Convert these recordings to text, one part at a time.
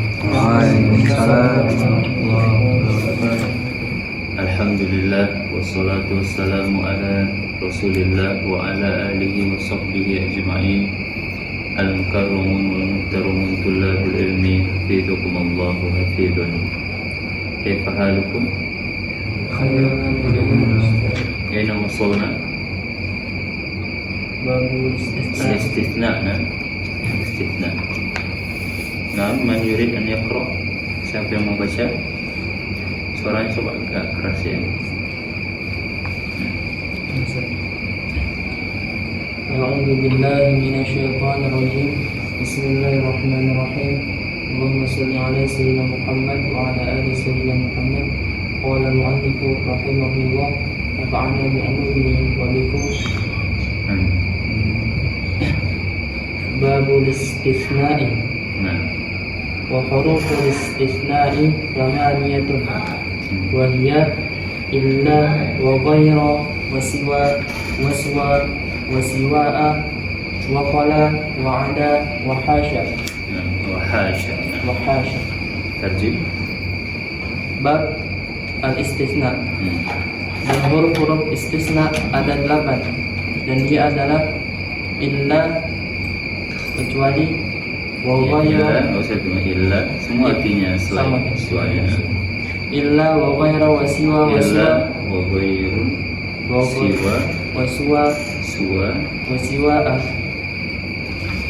Waalaikumsalam warahmatullahi wabarakatuh. Alhamdulillah wassalatu wassalamu ala Rasulillah wa ala alihi wa sahbihi ajma'in. Al-mukarramun wal muhtaramun tullabul ilmi, hafizakumullahu hafizan. Kaifa halukum? Aina wasalna? Babu Istithna. Istithna. Nah, man yurid an yaqra? Siapa yang mau baca? Suaranya coba agak keras ya. A'udzu billahi minasyaitonir rajim. Bismillahirrahmanirrahim. Allahumma shalli ala sayyidina Muhammad wa ala ali sayyidina Muhammad. Qala al-mu'allif rahimahullah, nafa'ana bi ilmihi wa bikum. Babul istitsna'i. Nah, Wa huruful istitsna'i thamaniyatun. Wa hiya illa wa ghayra wa siwa wa siwa wa siwa'a wa qala wa ada wa hasya wa hasya. wa hasya. Tarjim. Bab al-istitsna. Dan huruf-huruf istisna ada 8, dan dia adalah illa, kecuali, wa ghayra, Illa, usah cuma illa, semua artinya selain kecuali. illa wa ghayra wa siwa wa Illa siwa wa ghairu siwa wa siwa suwa. wa siwa'a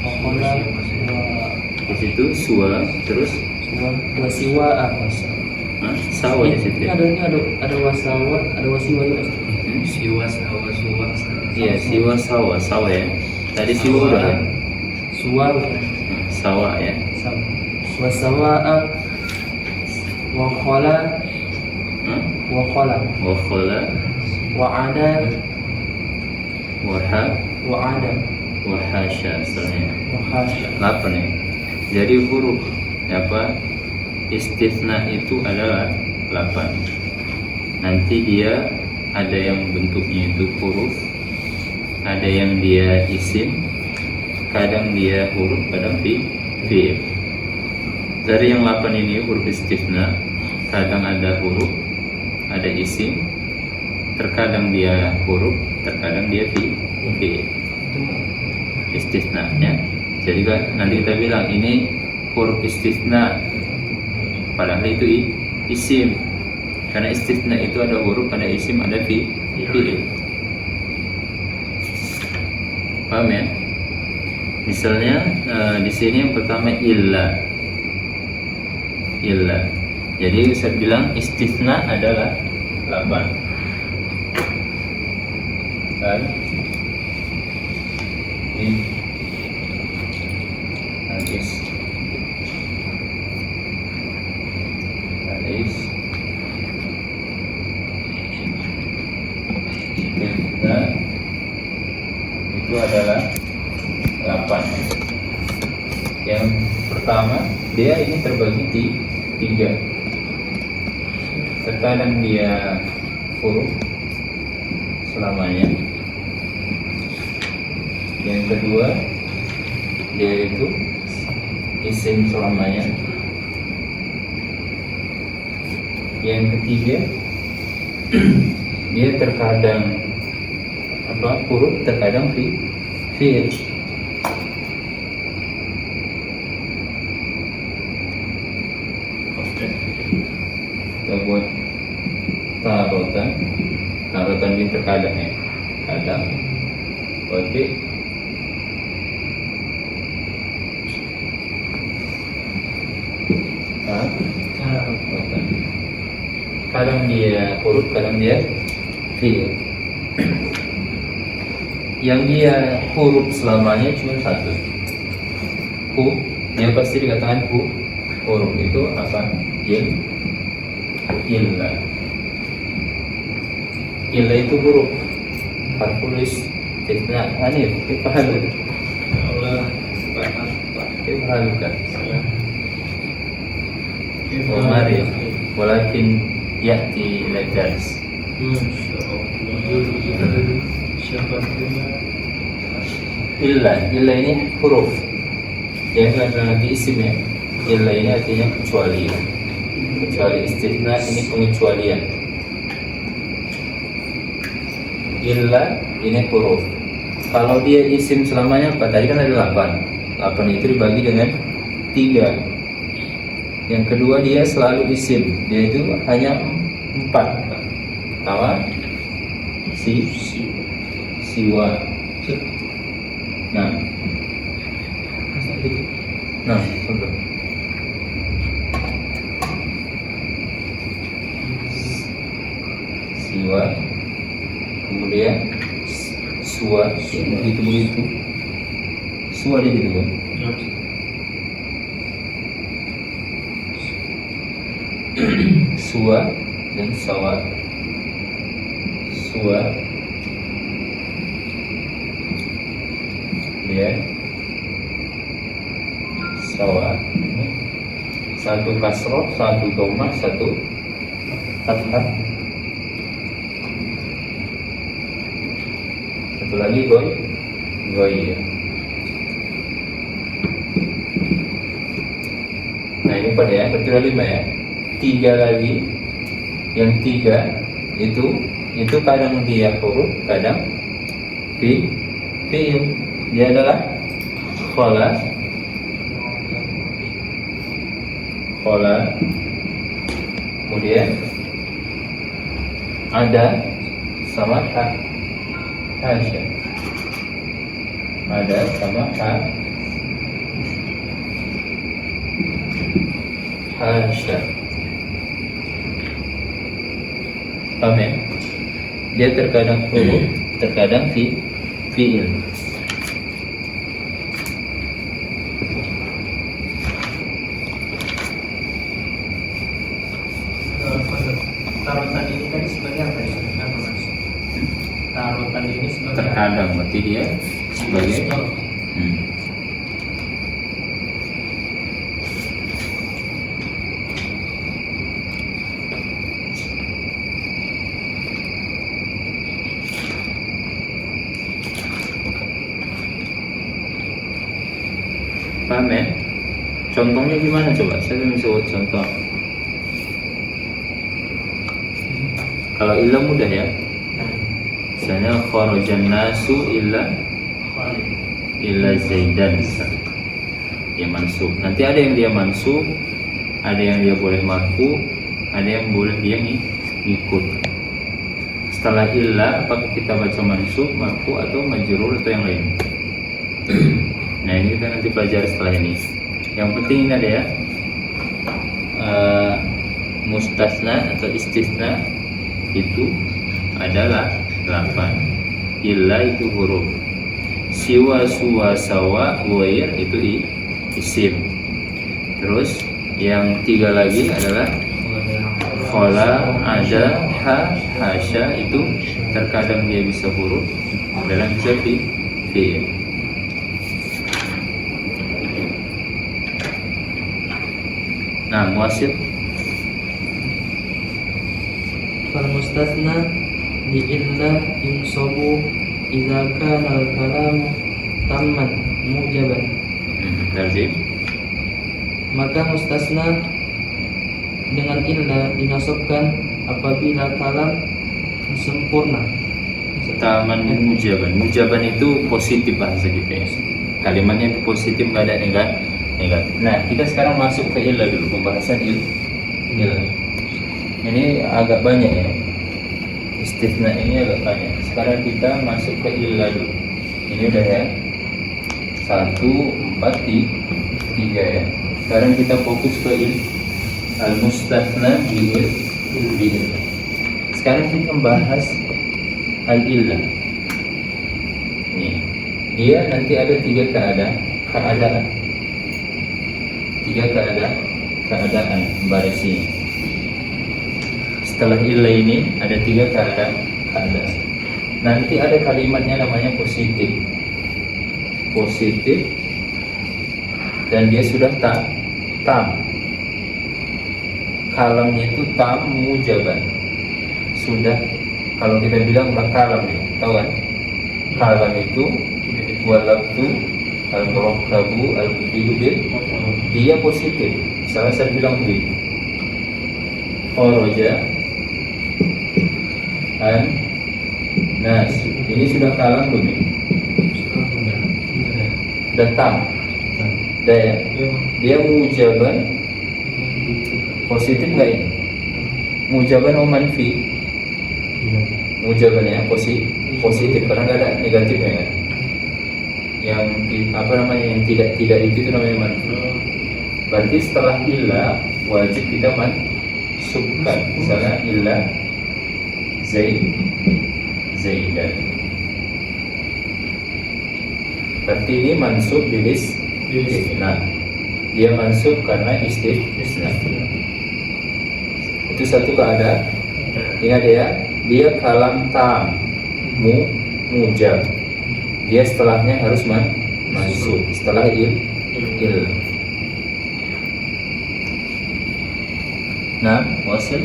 wa qala Di situ suwa terus wa siwa'a. sawa di situ. Ini ada wasawa, ada wasiwa juga. Siwa sawa suwa. Iya, siwa sawa ya. Tadi siwa udah ya. Suwa Sawa ya. wa sawa'a wa qala wa qala Wa khala wa ada wa ha wa ada wa hasya setelahnya. wa hasya. 8 ya. Jadi huruf apa? Istitsna itu adalah 8. Nanti dia ada yang bentuknya itu huruf, ada yang dia isim, kadang dia huruf, kadang fi'il. Dari yang 8 ini huruf istitsna, kadang ada huruf, ada isim, terkadang dia huruf, terkadang dia fi'il. Istitsna ya. Jadi kan nanti kita bilang ini huruf istitsna, padahal itu isim. Karena istitsna itu ada huruf, ada isim, ada fi'il. Paham ya? Misalnya di sini yang pertama illa. Jadi saya bilang istitsna adalah 8. Dan ini hadis istitsna itu adalah 8. Yang pertama, dia ini terbagi di 3. Terkadang dia huruf selamanya. Yang kedua, dia itu isim selamanya. Yang ketiga, dia terkadang huruf, terkadang fi'il. Kita buat tarotan ini terkadang ya, kadang. Oke. Kadang dia huruf, kadang dia fi'il. Yang dia huruf selamanya cuma 1. Hu, dia pasti dikatakan huruf itu apa? Illa. Illa itu huruf. Harful istitsna. Hanif, kaifa Allah haluka? Mari, walakin ya'ti ila dars. Illa ini huruf. Dia adalah nanti isim ya. illa ini artinya kecuali. Kecuali istisna ini pengecualian. Illa ini huruf. Kalau dia isim selamanya apa? Tadi kan ada 8. 8 itu dibagi dengan 3. Yang kedua dia selalu isim. Dia itu hanya 4. Pertama siwa. Nah, contoh. Siwa, kemudian suwa, begitu. Suwa dia gitu kan? Suwa dan sawa. Suwa, kemudian sawa. Satu kasroh, satu dhammah, satu fathah. Satu lagi goy. Nah ini pada ya, berarti ada 5 ya. 3 lagi. Yang 3 itu kadang dia huruf, kadang fi'il. Dia adalah khola, kemudian ada sama hasya. Ada sama hasya. Paham ya? Dia terkadang huruf, terkadang fi'il. Tarutan ini tadi sebagai apa ya? Apa maksud? Tarutan ini sebagai Terkadang berarti dia sebagai paham ya? Contohnya gimana coba? Saya belum sebut contoh. Kalau illa mudah ya. Misalnya kharajan nasu illa zaidan. Dia mansub. Nanti ada yang dia mansub, ada yang dia boleh marfu, ada yang boleh dia ngikut. Setelah illa, apakah kita baca mansub, marfu atau majrur atau yang lain? Nah ini kita nanti pelajari setelah ini. Yang penting ini ada ya, mustasna atau istisna itu adalah 8. Illa itu huruf. Siwa, suwa, sawa, ghair itu isim. Terus yang 3 lagi adalah khola, ada, hasya itu terkadang dia bisa huruf, dalam bisa fi'il. Nah, muasil Mustasna bi illa yunsabu idza kana al-kalamu tamman mujaban. lazim. Maka mustasna dengan illa dinasabkan apabila kalam sempurna. Taman mujaban. Mujaban itu positif bahasa kita ya. Kalimatnya itu positif, nggak ada negatif. Nah, kita sekarang masuk ke illa dulu, pembahasan illa. Ini agak banyak ya. Istisna ini agak banyak. Sekarang kita masuk ke illa dulu. Ini udah ya. 1, 4, 3 ya. Sekarang kita fokus ke al-mustasna bi. Sekarang kita membahas al-illah. Nih, dia nanti ada 3 keadaan. 3 keadaan barasinya. Setelah illah ini ada 3 keadaan. Nanti ada kalimatnya namanya positif, dan dia sudah tam. Kalamnya itu tam mujaban. Sudah, kalau kita bilang kalam ya, tahu kan? Kalam itu walabtu al-murakkabu al-mufidu bil dia positif. Misalnya saya bilang begini, kharaja an nas, ini sudah kalam belum ini? Datang. Dia mujaban positif nggak ini? Mujaban atau manfi? Mujaban ya, positif karena nggak ada negatifnya kan? Yang yang tidak itu namanya manfi. Berarti setelah illa wajib kita mansubkan. Misalnya illa zaidan. Berarti ini mansub bilis istisna. Dia mansub karena istisna. Itu satu keadaan. Ingat ya, dia kalam tam mujab. Dia setelahnya harus mansub. Setelah il. Nah, wasil.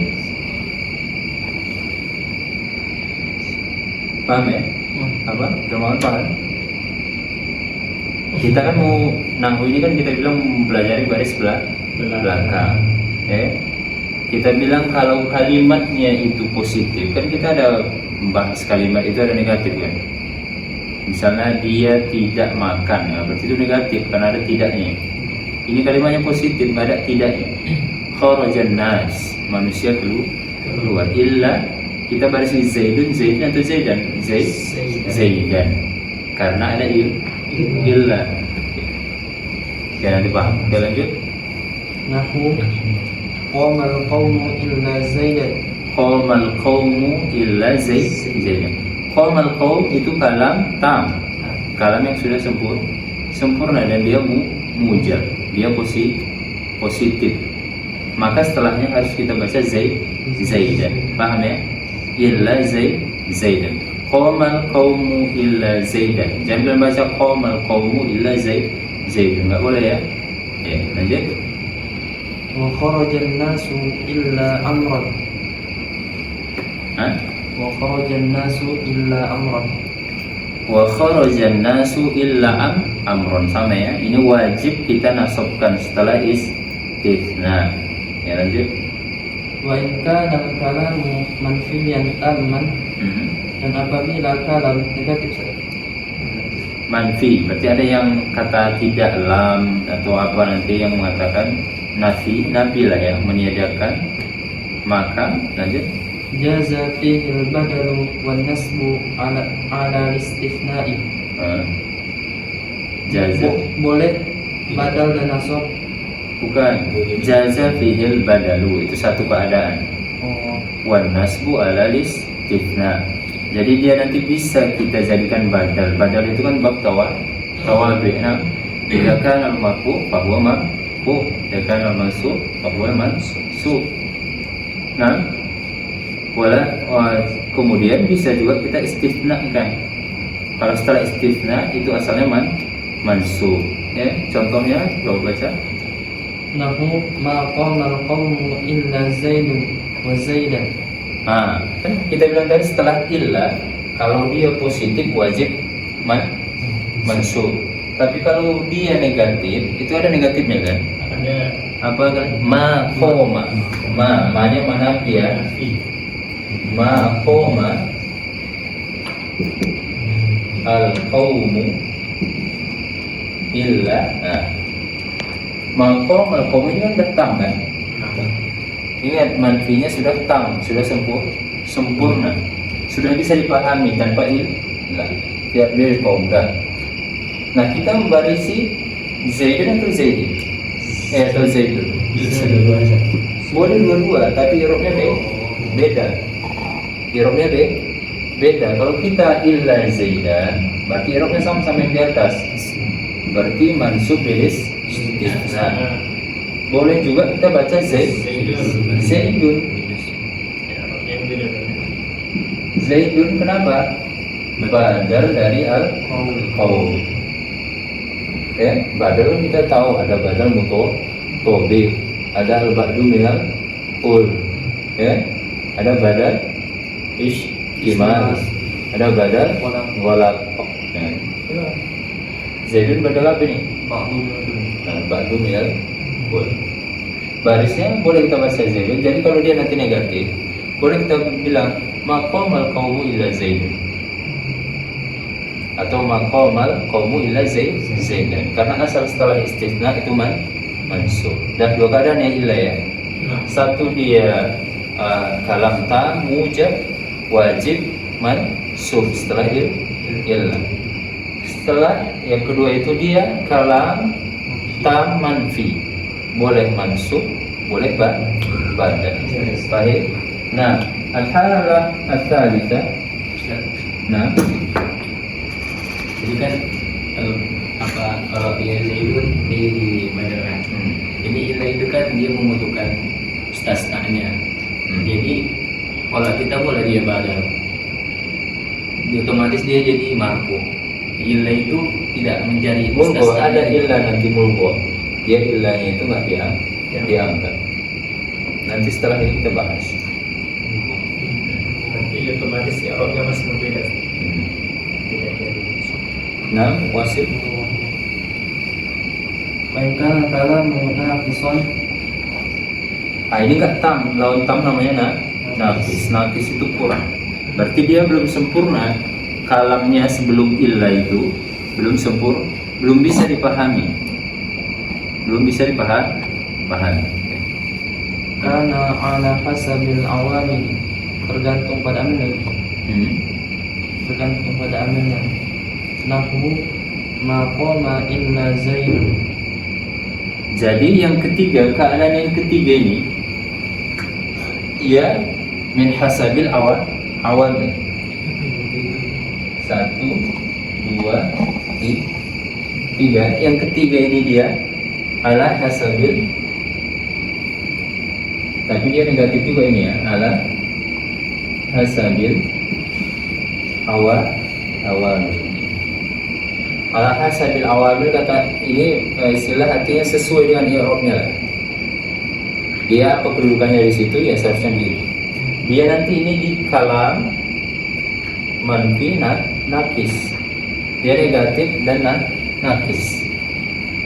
Paham ya? Apa? Jemaah paham? Kita kan mau nahwu ini kan kita bilang mempelajari baris belakang. Kita bilang kalau kalimatnya itu positif, kan kita ada bahas kalimat itu ada negatif kan. Misalnya dia tidak makan, ya, berarti itu negatif karena ada tidaknya. Ini kalimatnya positif, nggak ada tidaknya. Kharajan nas, manusia keluar. Illa kita barisi zaidun atau zaidan, zaidan. Karena ada illa. Oke, nanti paham. Oke, lanjut. Nahwu qamal qawmu illa zaidan. Qamal qawmu illa zaidan. Qamal qawm itu kalam tam. Kalam yang sudah sempurna dan dia mujab. Dia positif. Maka setelahnya harus kita baca zaidan. Paham ya? Illa zaidan. Qamal qawmu illa zaidan. Jangan baca qamal qawmu illa zaidan. Enggak boleh ya. Ya, lanjut. Wa kharajan nasu illa amran. Wa kharajan nasu illa amran. Wa kharajan nasu illa amron, sama ya. Ini wajib kita nasabkan setelah istisna. Ya, lanjut. Wa in kana al-kalamu manfiyan tamman. Dan apabila kalam negatif manfi, berarti ada yang kata tidak lam atau apa nanti yang mengatakan nafi lah ya, meniadakan. Maka lanjut. Jaza fihi al-badalu wan nasbu ala istisna'i. Jaza boleh badal dan nasab. Bukan, jaza fihil badalu, itu satu keadaan. Wan nasbu ala istisna. Jadi dia nanti bisa kita jadikan badal. Badal itu kan bab tawabi. Nah, jika kana al-marfu fa huwa marfu, jika kana al-mansub fa huwa mansub. Nah, kemudian bisa juga kita istisnakan. Kalau setelah istisna itu asalnya mansub. Ya, contohnya coba baca. Nahu ma qama al-qawmu illa zaidun wa zaidan. Kan kita bilang tadi setelah illa, kalau dia positif wajib mansub. Tapi kalau dia negatif, itu ada negatifnya kan? Ada. Apa kan? Ma qoma. Ma-nya mana ya? Ma qoma al-qawmu illa. Ma qoma al-qawmu ini kan datang kan? Ingat, manfinya sudah tam, sudah sempurna, sudah bisa dipahami tanpa illa. Tiap dari kaum dah. Nah, kita membarisi zaidan atau zaidin? Atau zaidun? Boleh dua-dua, tapi irobnya beda. Irobnya beda. Kalau kita illa zaidan, berarti irobnya sama-sama yang di atas. Berarti mansub bilis istisna. Boleh juga kita baca zaidun. Zaidun kenapa? Badal dari al-qaum. Ya, badal kita tahu ada badal mutawabih, ada al-ba'du minal ul. Ya, ada badal ishtimal, ada badal walaq. Ya. Zaidun badal apa ini? Ba'du minal Boleh. Barisnya boleh kita baca Zaidun. Jadi kalau dia nanti negatif, boleh kita bilang maqamal qaumu illa Zaidun, atau maqamal qaumu illa Zaidan. Karena asal setelah istitsna itu mansub. Dan dua keadaan yang illa ya. Satu dia kalam tam mujab wajib mansub setelah illa. Setelah yang kedua itu dia kalam tam manfi, boleh mansub, boleh badal. Sahih. Nah, al-halah ats-tsalitsah. Nah, Jadi kan kalau dia Zaidun dia di Badar. Jadi ilah itu kan dia membutuhkan mustasnanya. Jadi kalau kita boleh dia Badar, otomatis dia jadi marfu. Ilah itu tidak mencari mulgo mustasna. ada ilah nanti mulgo. Dia ilahnya itu nggak diangkat. Nanti setelah ini kita bahas. Nanti otomatis ya rohnya masih berbeda. Tidak jadi. Nah, wasit. Mainkan kalam munafisan. Ini nggak tam, lawan tam namanya nafis. Nafis itu kurang. Berarti dia belum sempurna. Kalamnya sebelum ilah itu belum sempurna, belum bisa dipahami. Pahami. Karena ala hasabil awamil, tergantung pada amilnya. Tergantung pada amilnya. Nahu maqama illa Zaidun. Jadi yang ketiga, keadaan yang ketiga ini ia min hasabil awamil. 1, 2, 3. Yang ketiga ini dia ala hasabil, tapi dia negatif juga ini ya, ala hasabil awamil. Ala hasabil awamil kata ini istilah artinya sesuai dengan i'rabnya lah. Dia apa kedudukannya di situ ya seharusnya gitu. Dia nanti ini di kalam manfi nakis. Dia negatif dan nakis.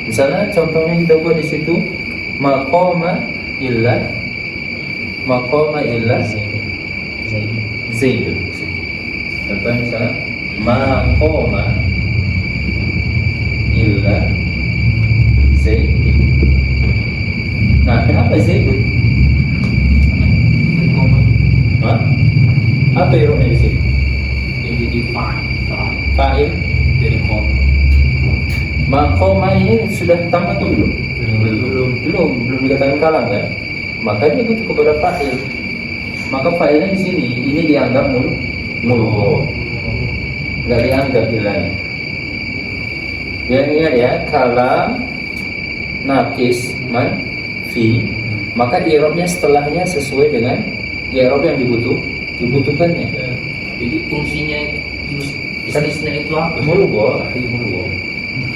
Misalnya contohnya kita buat di situ maqama illa Zaidun. Contoh misalnya maqama illa Zaidun. Nah, kenapa Zaidun? Hah? Apa irungnya di sini? Dia jadi Fa'il. dari kom. Maqama ini sudah tam atau belum? Belum dikatakan kalam kan? Maka dia butuh kepada fa'il. Maka fa'ilnya di sini ini dianggap mulgo. Enggak dianggap ilahnya. Dia ingat ya, kalam nakis manfi, maka i'rabnya setelahnya sesuai dengan i'rab yang dibutuhkannya. Jadi fungsinya istisna itu apa? Mulgo.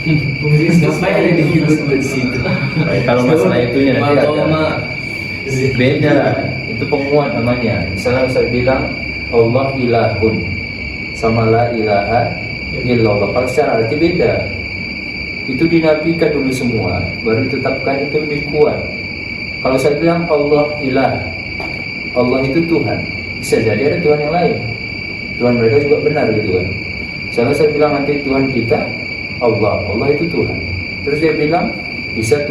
Ngapain ada disebut situ? Kalau masalah itunya nanti Maqama beda. Itu penguat namanya. Misalnya saya bilang Allah ilahun sama la ilaha illallah. Kalau secara arti beda. Itu dinafikan dulu semua, baru ditetapkan itu lebih kuat. Kalau saya bilang Allah ilah, Allah itu Tuhan, bisa jadi ada Tuhan yang lain. Tuhan mereka juga benar gitu kan. Misalnya saya bilang nanti Tuhan kita Allah itu Tuhan. Terus dia bilang bisa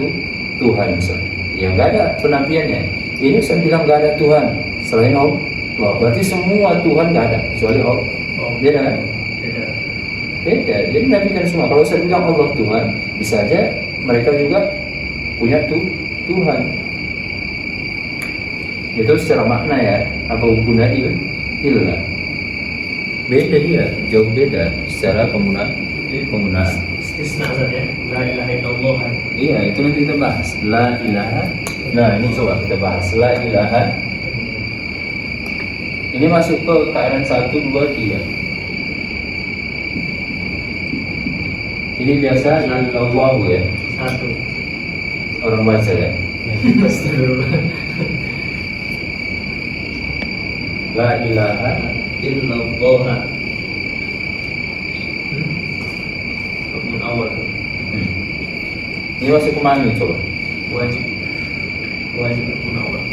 Tuhan misalnya. Ya nggak ada penafiannya. Ini saya bilang nggak ada Tuhan selain Allah. Berarti semua Tuhan nggak ada kecuali Allah. Beda kan? Beda. Jadi nafikan semua. Kalau saya bilang Allah Tuhan, bisa aja mereka juga punya Tuhan. Itu secara makna ya. Apa guna ilah? Beda dia, jauh beda secara penggunaan. Istisna saja. La ilaha illallah. Iya, itu nanti kita bahas. La ilaha. Nah, ini coba kita bahas. La ilaha. Ini masuk ke keadaan 1, 2, 3. Ini biasa illallahu ya. Satu. Orang baca ya. Astagfirullah. La ilaha illallah. Rukun awal. Ini masuk ke mana nih coba? Wajib. wajib munawwar.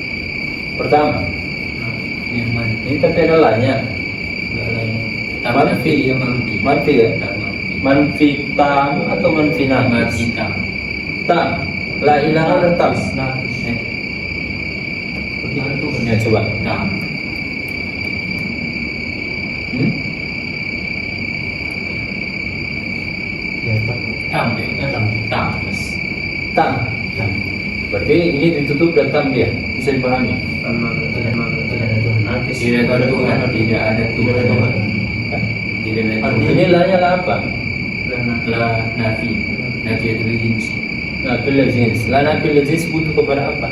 Pertama, Yang mana? ini tapi ada lahnya. Enggak lain. Manfi. Dia manfi. Manfi ya? Tak manfi. Manfi tam atau manfi Manfi naqis? tam. Tam. La ilaha atau tam? Naqis. Itu Ya coba. tam. Hmm? Ya, tak. Tam deh. Tam. Tam. Tam. Berarti ini ditutup dan tam dia. Bisa dipahami. Naqis. Tidak ada Tuhan. Tidak ada Tuhan. Tidak ada Tuhan. Ini lahnya lah apa? La nafi. Nafi itu jins. Nafil jins. La nafil jins butuh kepada apa?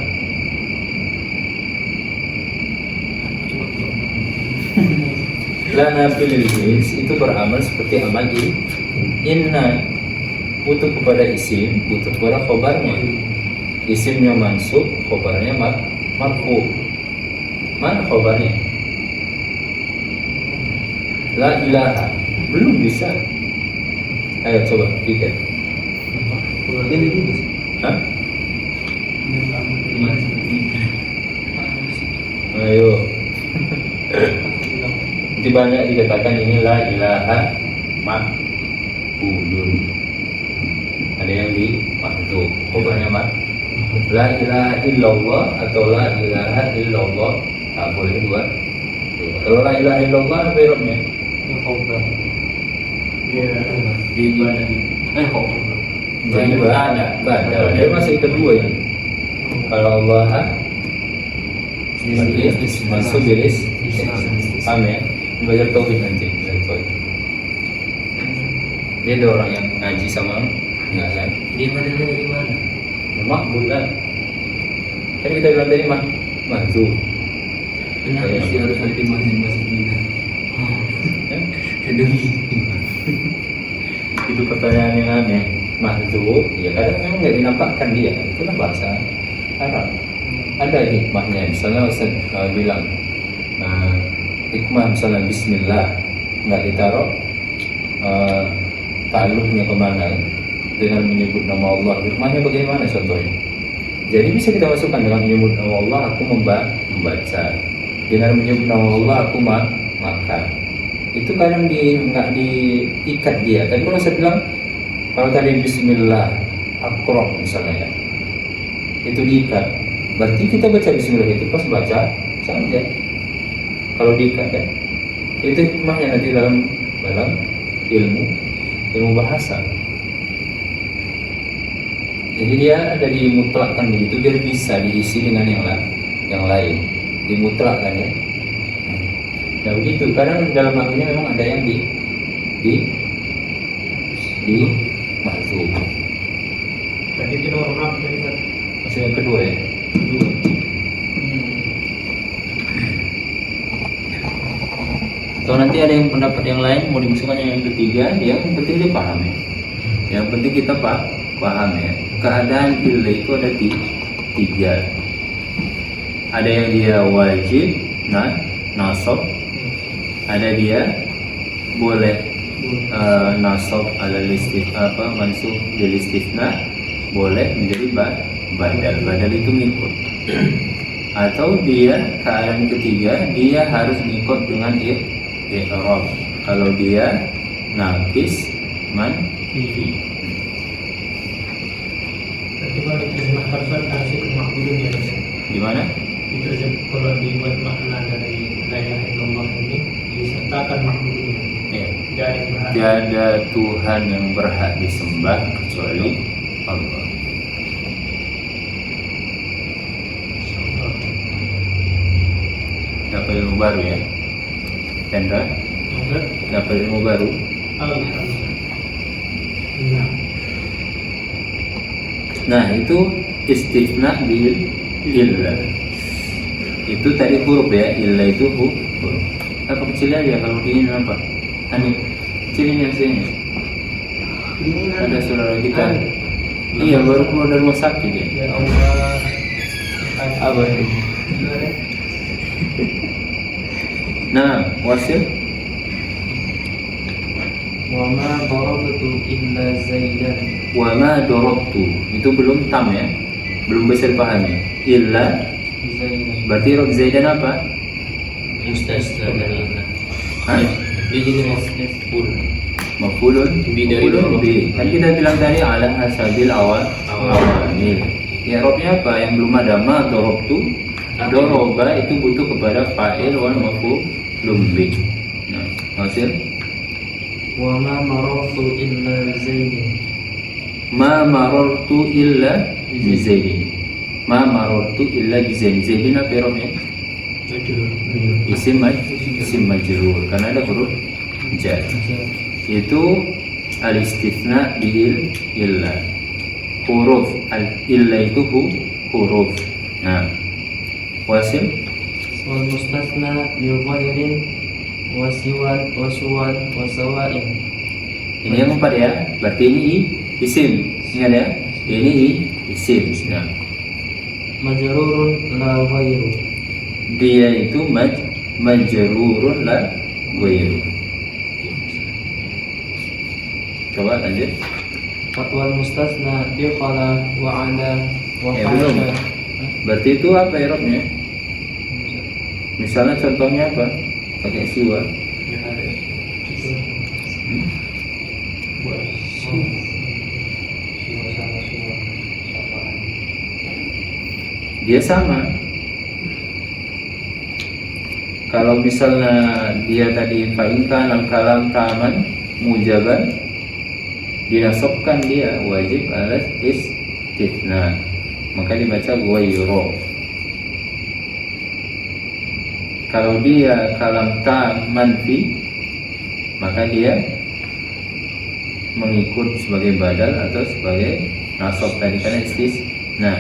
La nafil jins itu beramal seperti amal inna, butuh kepada isim, butuh kepada khobarnya. Isimnya mansub, khobarnya marfu. Mana khobarnya? La ilaha, belum bisa. Ayo coba pikir. Ini juga sih. Hah? Gimana? Ayo. Nanti banyak dikatakan ini la ilaha ma'budun. Ada yang di mahdhuf. Khobarnya la ilaha illallah atau la ilaha illallah. Tak boleh dua. Kalau la ilaha illallah apa irobnya? Yang khobar. Di gimana? Kok? Jadi badal. Dia masih kedua ini. Kalau Allah berarti masuk bilis. Paham ya? Belajar tauhid nanti, belajar tauhid. Dia ada orang yang ngaji sama enggak kan? Di mana dari mana? Makbul kan? Kan kita bilang tadi mahzu. Kenapa sih harus ada di masing-masing kita? Kedemi. Itu pertanyaan yang aneh. Mahzu, ya kadang memang nggak dinampakkan dia. Itulah bahasa Arab. Ada hikmahnya. Misalnya Ustaz bilang hikmah misalnya Bismillah nggak ditaruh ta'alluqnya kemana dengan menyebut nama Allah. Hikmahnya bagaimana contohnya? Jadi bisa kita masukkan dengan menyebut nama Allah aku membaca. Dengan menyebut nama Allah aku makan. Itu kadang nggak diikat dia. Tapi kalau saya bilang kalau tadi Bismillah Akroh misalnya ya, itu diikat. Berarti kita baca Bismillah itu pas baca saja. Kalau diikat kan, itu hikmahnya nanti dalam ilmu bahasa. Jadi dia ada dimutlakkan begitu biar bisa diisi dengan yang lain. Dimutlakkan ya. Nah begitu. Kadang dalam lagunya memang ada yang di mahzuf. Tadi itu nomor berapa tadi Ustaz? Maksud yang kedua ya. Kedua. Atau nanti ada yang pendapat yang lain mau dimasukkan yang ketiga, yang penting dia paham ya. Yang penting kita paham ya. Keadaan illa itu ada tiga. Ada yang dia wajib nasab, ada dia boleh nasab ala mansub bil istifna, boleh menjadi badal itu ngikut. Atau dia keadaan ketiga dia harus ngikut dengan i'rab. Kalau dia naqis manfi. Berarti kalau diterjemahkan Ustaz harus ikut makbulun ya Ustaz. Gimana? Kalau dibuat makna dari la ilaha illallah ini disertakan makbulun. Ya. Dari berhak. Tiada Tuhan yang berhak disembah kecuali Allah. Dapat ilmu baru ya, Chandra. Dapat ilmu baru. Alhamdulillah. Nah itu istifna bil illa. Itu tadi huruf ya, illa itu huruf. Apa kecil aja kalau di ini apa? Hanif, kecilin yang sini. Ada saudara kita. Iya baru keluar dari rumah sakit ya. Ya Allah. Apa itu? Nah, wasil. Wa ma darabtu illa Zaidan. Wa ma darabtu. Itu belum tam ya. belum bisa dipahami. Illa Zaidan. berarti Rob Zaidan apa? mustasna dari illa. Hah? Dia jadi maf'ul. Maf'ulun Bi dari maf'ulun dorob. bi. Kan kita bilang tadi ala hasabil awamil. I'rabnya apa? Yang belum ada ma darabtu. Doroba itu butuh kepada fa'il wal maf'ulun bi. Nah, hasil Wa ma marartu illa Zaidin. ma marartu illa bi Zaidin. Ma marartu illa bi Zaidin. Zaidin apa i'rabnya? Isim majrur karena ada huruf jar. Itu al-istitsna bil illa. Huruf al-illa itu huruf. Nah, wasil Wal mustasna bi ghairin wa siwan wa suwan wa sawa'in. ini yang keempat ya. Berarti ini isim. Ingat ya. Ini isim. Nah, Majrurun la ghairu. dia itu majrurun la ghairu. Coba lanjut. Wal mustasna bi khala wa ala wa Belum. hasha. Berarti itu apa i'rabnya? Misalnya contohnya apa? Pakai siwa. Dia sama. Kalau misalnya dia tadi fa'inkan al-kalam taman mujaban, dinasabkan dia wajib alas istitsna, maka dibaca ghairu. Kalau dia kalam tam manfi, maka dia mengikut sebagai badal atau sebagai nasab tadi karena istisna.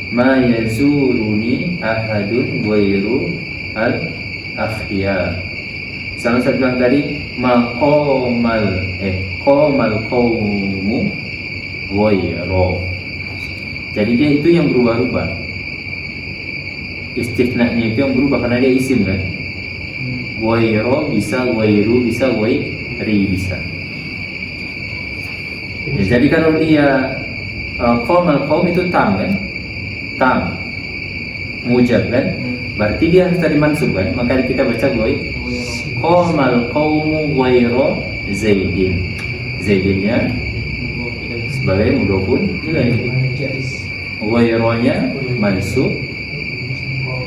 Ma yazuruni ahadun ghairu al-akhya. Misalnya saya bilang tadi qamal qaumu ghairu. Jadi dia itu yang berubah-ubah. Istitsnanya itu yang berubah karena dia isim kan. Ghairu bisa ghairu bisa ghairi bisa. Ya, jadi kalau dia qamal qaum itu tam kan? Tam mujab kan, berarti dia harus tadi mansub kan, maka kita baca qamal qaumu ghairu Zaidin. Zaidinnya sebagai mudhofun ilaih, ghairunya mansub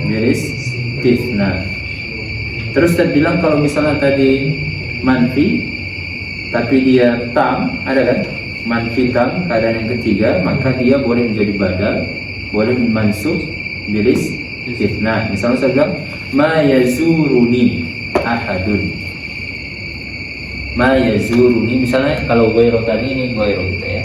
biris istitsna. Terus tadi bilang kalau misalnya tadi manfi tapi dia tam, ada kan manfi tam keadaan yang ketiga, maka dia boleh menjadi badal, boleh mansub bilis istitsna. Misalnya saya bilang ma yazuruni ahadun. Ma yazuruni, misalnya kalau ghairu tadi ini ghairu kita ya.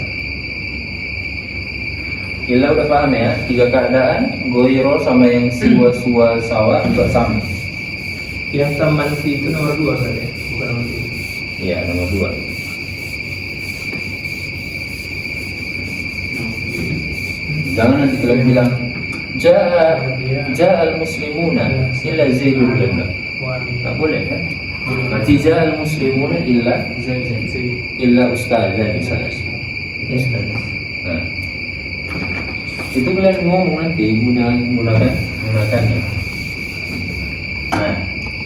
Illa udah paham ya, tiga keadaan ghairu sama yang siwa suwa sawa juga sama. Yang taman itu nomor 2 kan ya, bukan nomor 3. Iya, nomor 2. Jangan nanti kalian bilang Ja'al muslimuna illa Zaidun lana. Tak boleh kan? Berarti Ja'al muslimuna illa ustazan misalnya. Nah, itu kalian ngomong nanti menggunakannya. Nah,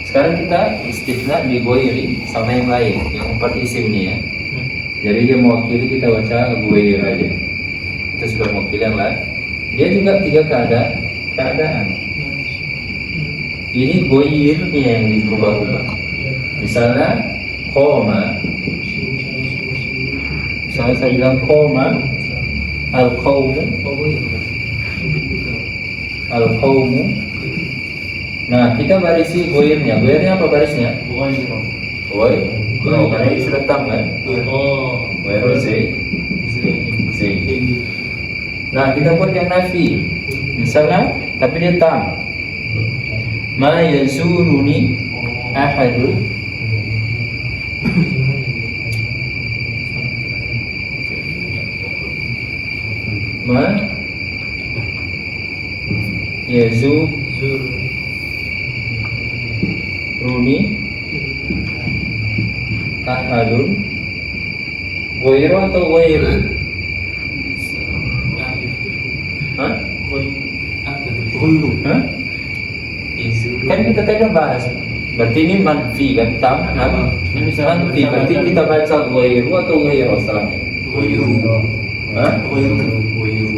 sekarang kita istitsna bi ghairi sama yang lain, yang 4 isim nih ya. Jadi dia mewakili, kita baca ghair aja. Itu sudah mewakili yang lain. Dia juga 3 keadaan. Ini ghairnya yang dirubah-ubah. Misalnya qoma. Misalnya saya bilang qoma al-qaumu. Al-qaumu. Nah, kita barisi ghairnya. Ghairnya apa barisnya? Ghair. Kalau karena ini sudah tam kan? Oh, Ghairu Zaid. Nah, kita buat yang nafi. Misalnya, tapi dia tam. Ma yazuruni ahadun. Ma yazuruni ahadun. Ghairu atau ghairu? Hah? Izuru. Kan kita tadi udah bahas. Berarti ini manfi kan? Tamam. Ini bisa manfi. Berarti kita baca ghairu atau ghairu setelahnya? Ghairu. Hah? Ghairu.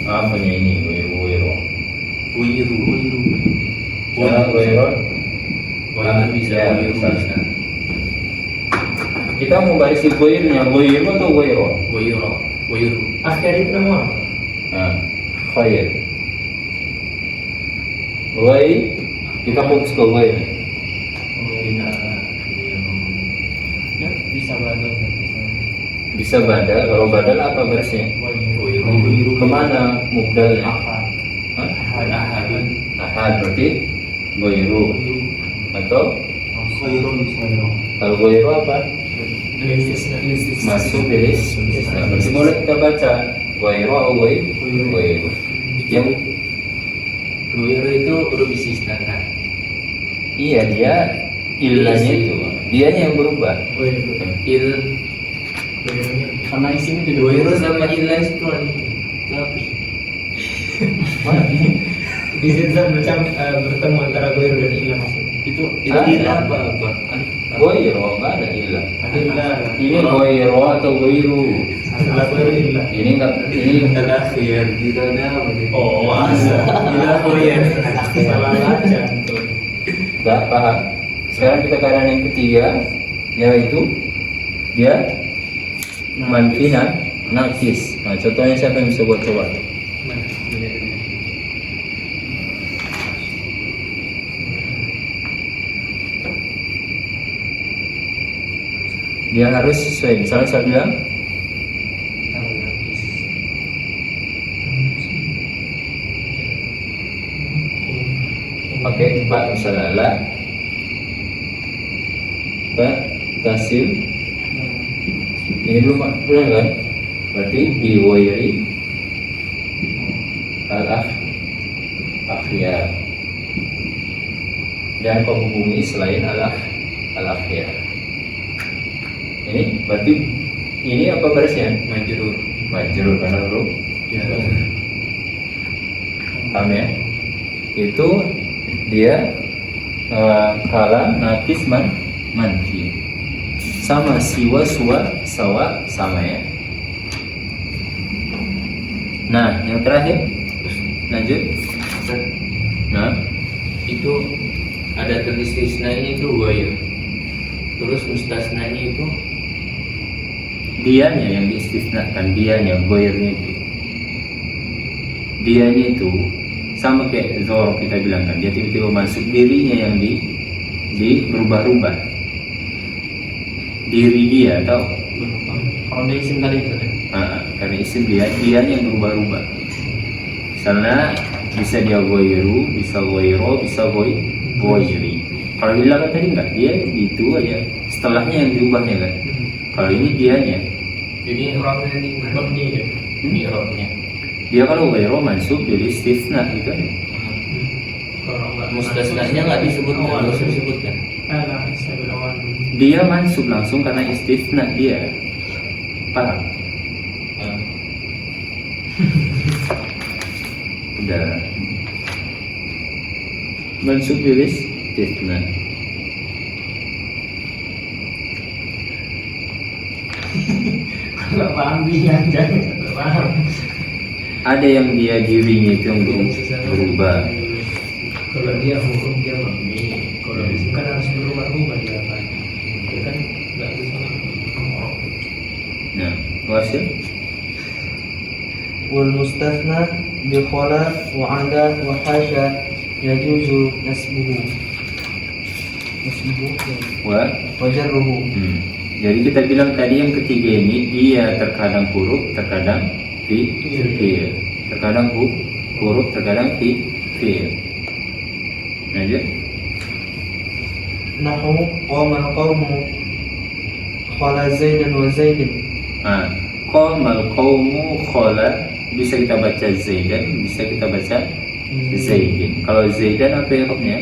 Apanya ini ghairu? Ghairu. Cara ghairu? Ghairu bisa Ya, ghairu bisa. bisa. Kita mau baris di ghairunya ghairu atau ghairu? Ghairu. Akhir itu nama apa? Nah, khair. Ghair, kita fokus ke ghair. Ya, bisa badal Bisa badal, kalau badal apa barisnya? Ghairu. Kemana mubdalnya? Ahad. Hah? Ahad. Ahad berarti ghairu atau Khairun. kalau ghairu apa? Istisna. Masuk bilis. Nah, berarti boleh kita baca ghairu atau ghairu. Yang Ghairu itu huruf istisna kan? iya dia ilahnya itu, dianya yang berubah. Il Karena isimnya tidak Ghairu sama ilah itu apa sih? Di sini macam bertemu antara ghairu dan ilah maksudnya. itu Ilah apa? Ghairu enggak ada ilah. Ilah. Ini ghairu atau ghairu. Setelah ghairu ilah. Ini enggak ini Akhir tidak ada apa nih? Oh, masa. Ilah khair. Salah baca tuh. enggak paham. Sekarang kita keadaan yang ketiga yaitu dia manfi nakis. Nah, contohnya siapa yang bisa buat coba? Dia harus sesuai. Misalnya saya bilang pakai ba misalnya la ba tasil ini belum kan? Berarti bi wairi al akhyar dan penghubungi selain al akhyar. Ini berarti ini apa barisnya? Majrur. Majrur karena huruf Ya. paham ya? Itu dia kala nakis manfi sama siwa suwa sawa sama ya. Nah yang terakhir lanjut. Nah Itu ada istisnanya itu ghair. Terus mustasnanya itu dianya yang diistisnakan, dianya ghairnya itu, dianya itu sama kayak zoro kita bilang kan, dia tiba-tiba masuk, dirinya yang di berubah-ubah, diri dia tahu. kalau dari isim tadi itu deh. Karena isim dia yang berubah-ubah. Misalnya bisa dia ghairu, bisa ghairu, bisa ghairi. Kalau bilang kan tadi enggak, dia itu aja. Setelahnya yang diubahnya kan. Kalau ini dianya. jadi orangnya di mana? Mabni ya. Ini orangnya. Dia kalau ghairu masuk jadi istisna gitu aja. Kalau enggak Mustasnanya nggak disebutkan, nggak usah disebutkan. Alah, saya bilang Dia masuk langsung karena istisna dia. Paham? Udah. Mansub bilis istisna. nggak paham bilang jangan nggak paham. Ada yang dia dirinya itu yang berubah. Kalau dia hukum dia mabni, kalau isim kan harus berubah-ubah dia kan. Dia kan nggak bisa ngomong. Nah, wasil. wal mustasna bi khala wa ada wa hasha yajuzu nasbuhu Wa. wa jarruhu. Jadi kita bilang tadi yang ketiga ini dia terkadang huruf, terkadang fi'il. Terkadang huruf, terkadang fi'il. Lanjut. Nahu qama al-qawmu khala zaidan wa zaidin. Qamal qawmu khala, bisa kita baca zaidan, bisa kita baca zaidin. Kalau zaidan apa hurufnya?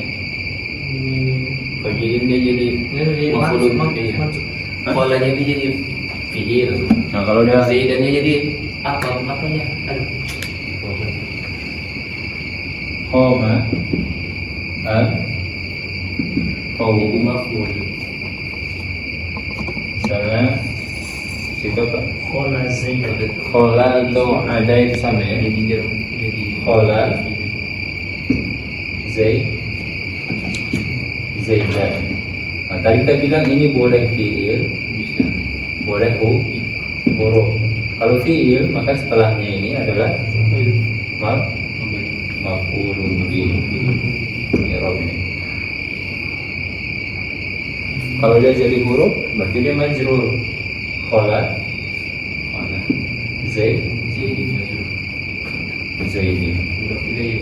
Kalau jadi dia jadi maf'ulun bih. Polanya dia jadi fi'il. Nah, kalau dia Zaidannya jadi apa? Apanya? Aduh. Qoma qawmu maf'ul. salah situ apa? Kola Zaid. Khola atau ada itu sama ya? Jadi Khola Zaidan. Nah, tadi kita bilang ini boleh fi'il, bisa boleh huruf. Kalau fi'il maka setelahnya ini adalah maf'ulun bih. I'rab ini. Kalau dia jadi huruf berarti dia majrur. Khola Zaidin. mudhof ilaih.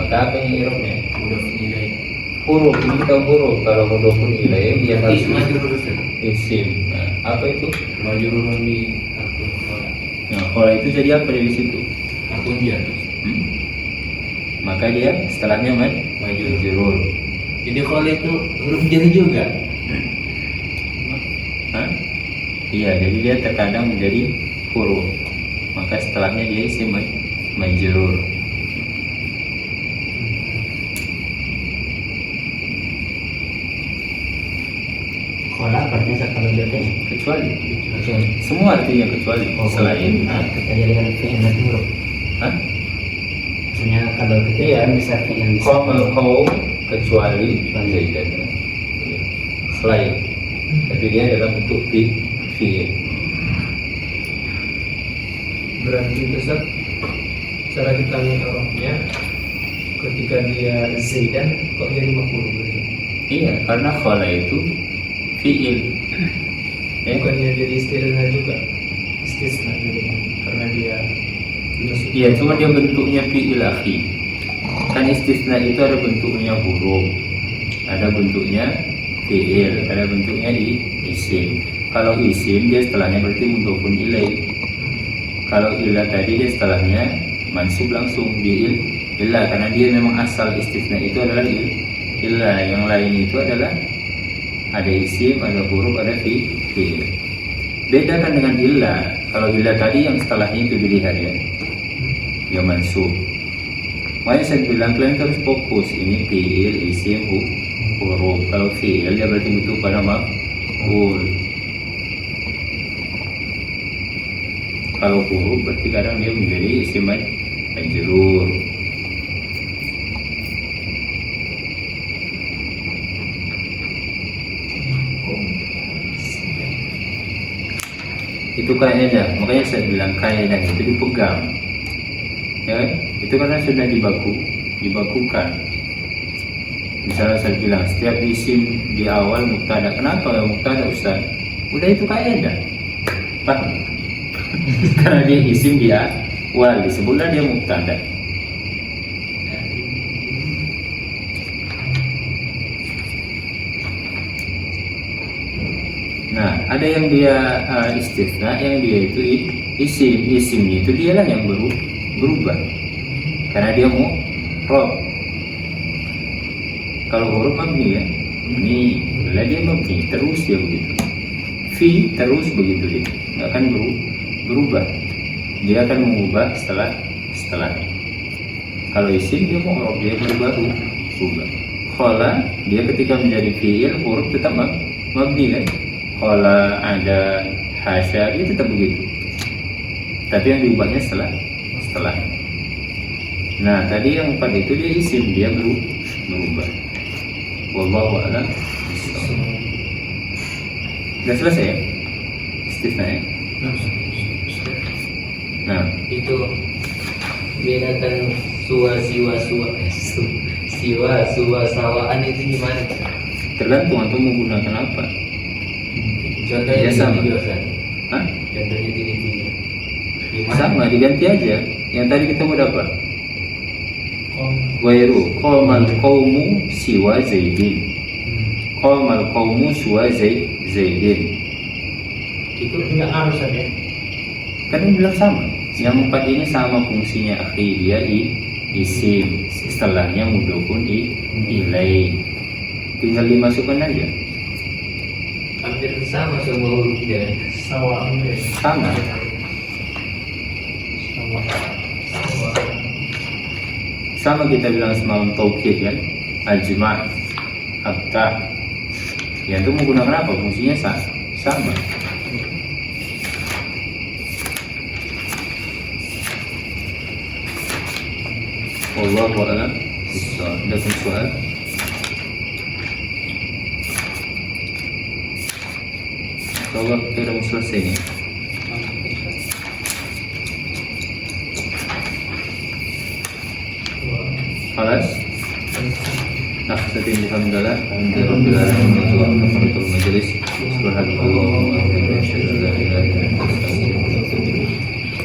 Maka apa yang i'rabnya? Mudhof ilaih. Huruf, ini kita huruf. Kalau mudhofun ilaih dia harus Majrur isim. Nah, apa itu? majrurun bi harful khola. Nah, khola itu jadi apa dari situ? Harfun jar. Maka dia setelahnya majrur. Jadi khola itu huruf jar juga. Hah? Iya, jadi dia terkadang menjadi huruf. Maka setelahnya dia isim majrur. Kola artinya kalau biasanya Kecuali kecuali semua artinya kecuali selain. kita jadikan fi'il nanti huruf. Hah? Maksudnya kalau kita Iya. bisa fi'il bisa Qaum kecuali Zaidan. Selain. Tapi dia dalam bentuk fi'il. Berarti besar cara kita mengarahnya ketika dia Zaidan kok jadi maf'ul berarti. Iya, karena khola itu fi'il. Ya, Bukannya jadi istisna juga. Istisna juga karena dia dimasukkan. iya, cuma dia bentuknya fi'il akhi. Kan istisna itu ada bentuknya huruf, ada bentuknya fi'il, ada bentuknya isim. Kalau isim dia setelahnya berarti mudhofun ilaih. Kalau ilah tadi dia setelahnya mansub langsung di ilah, karena dia memang asal istisna itu adalah ilah. Yang lain itu adalah ada isim, ada huruf, ada fi'il. Bedakan dengan ilah. Kalau ilah tadi yang setelahnya itu dilihat ya, dia mansub. Makanya saya bilang kalian harus fokus, ini fi'il, isim, huruf. Kalau fi'il dia berarti butuh pada maf'ul. Kalau huruf berarti kadang dia menjadi isim majrur. Itu kaidah, makanya saya bilang kaidah itu dipegang. Ya, itu karena sudah dibakukan. Misalnya saya bilang setiap isim di awal mubtada. Kenapa ya mubtada Ustaz? Udah itu kaidah. Paham? Karena dia isim dia awal disebutlah dia mubtada. Nah, ada yang dia istisna, yang dia itu isimnya itu dialah yang berubah karena dia mau rob. Kalau huruf mabni ya, ini lah dia mabni terus dia begitu. Fi terus begitu dia, nggak akan berubah. Dia akan mengubah setelah. Kalau isim dia mau rob, dia berubah. Khola dia ketika menjadi fi'il huruf tetap mabni kan. Khola ada hasya dia tetap begitu. Tapi yang diubahnya setelah. Nah tadi yang 4 itu dia isim, dia berubah. Wallahu a'lam. Sudah selesai ya? Istisna ya? Nah Itu bedakan siwa sawaan itu gimana? tergantung antum menggunakan apa. Contohnya Ya, sama. tiga Ustaz. Hah? Contohnya tiga. Gimana? Sama, diganti aja. Yang tadi kita mau dapat Wairu Qalmal qawmu siwa Zaidin. Qalmal qawmu siwa Zaidin. Itu enggak harus ada. Kan dia bilang sama. Yang 4 ini sama fungsinya akhi, dia isim. Setelahnya mudhofun ilaih. Tinggal dimasukkan aja. Hampir sama semua hurufnya. Sawa'an deh. Sama. Sama. sama kita bilang semalam taukid kan, ajma, abta, ya itu menggunakan apa? Fungsinya sama. Wallahu a'lam bishawab. Ada soal? Insyaallah kita sudah selesai nih. Khalas? Nafsatin bihamdallah. Alhamdulillah wa kafaratul majlis. Subhanallah wa bihamdihi.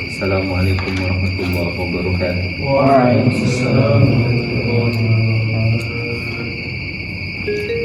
Assalamualaikum warahmatullahi wabarakatuh. Waalaikumsalam warahmatullahi wabarakatuh.